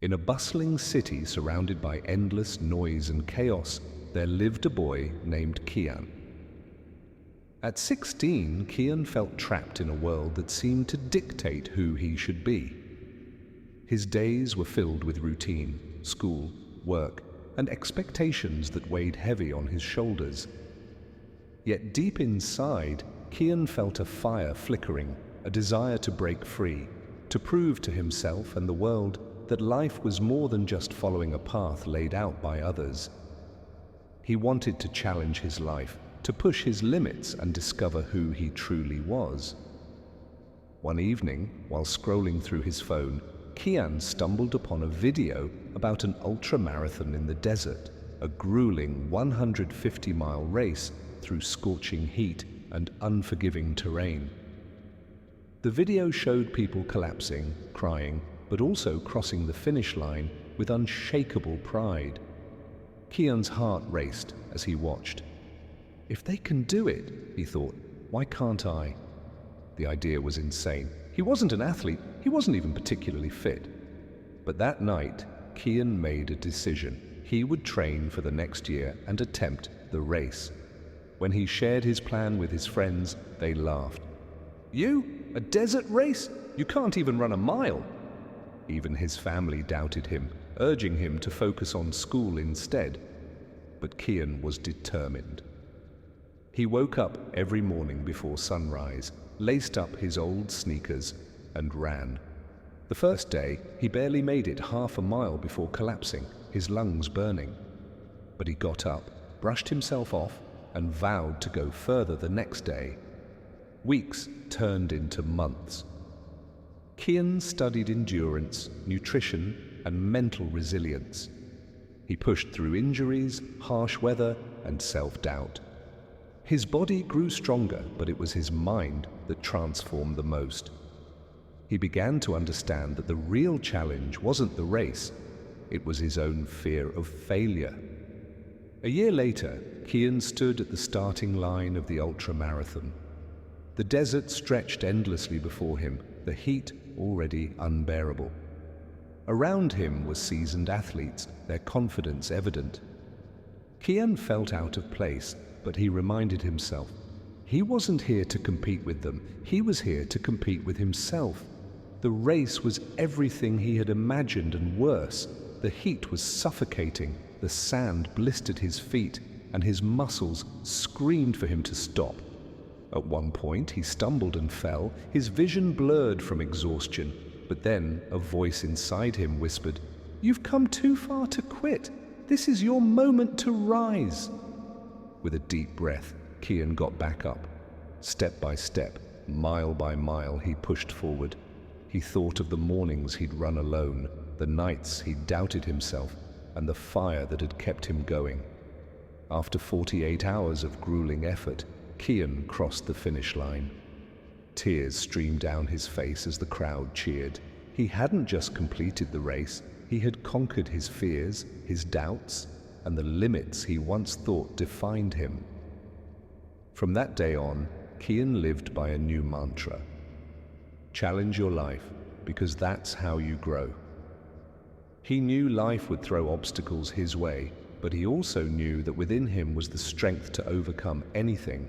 In a bustling city surrounded by endless noise and chaos, there lived a boy named Kian. At 16, Kian felt trapped in a world that seemed to dictate who he should be. His days were filled with routine, school, work, and expectations that weighed heavy on his shoulders. Yet deep inside, Kian felt a fire flickering, a desire to break free, to prove to himself and the world that life was more than just following a path laid out by others. He wanted to challenge his life, to push his limits and discover who he truly was. One evening, while scrolling through his phone, Kian stumbled upon a video about an ultra-marathon in the desert, a grueling 150-mile race through scorching heat and unforgiving terrain. The video showed people collapsing, crying, but also crossing the finish line with unshakable pride. Kian's heart raced as he watched. If they can do it, he thought, why can't I? The idea was insane. He wasn't an athlete, he wasn't even particularly fit. But that night, Kian made a decision. He would train for the next year and attempt the race. When he shared his plan with his friends, they laughed. "You? A desert race? You can't even run a mile." Even his family doubted him, urging him to focus on school instead. But Kian was determined. He woke up every morning before sunrise, laced up his old sneakers, and ran. The first day, he barely made it half a mile before collapsing, his lungs burning. But he got up, brushed himself off, and vowed to go further the next day. Weeks turned into months. Kian studied endurance, nutrition, and mental resilience. He pushed through injuries, harsh weather, and self-doubt. His body grew stronger, but it was his mind that transformed the most. He began to understand that the real challenge wasn't the race, it was his own fear of failure. A year later, Kian stood at the starting line of the ultramarathon. The desert stretched endlessly before him, the heat already unbearable. Around him were seasoned athletes, their confidence evident. Kian felt out of place, but he reminded himself, he wasn't here to compete with them, he was here to compete with himself. The race was everything he had imagined and worse. The heat was suffocating, the sand blistered his feet, and his muscles screamed for him to stop. At one point, he stumbled and fell, his vision blurred from exhaustion. But then a voice inside him whispered, "You've come too far to quit. This is your moment to rise." With a deep breath, Kian got back up. Step by step, mile by mile, he pushed forward. He thought of the mornings he'd run alone, the nights he'd doubted himself, and the fire that had kept him going. After 48 hours of grueling effort, Kian crossed the finish line. Tears streamed down his face as the crowd cheered. He hadn't just completed the race, he had conquered his fears, his doubts, and the limits he once thought defined him. From that day on, Kian lived by a new mantra. Challenge your life, because that's how you grow. He knew life would throw obstacles his way, but he also knew that within him was the strength to overcome anything.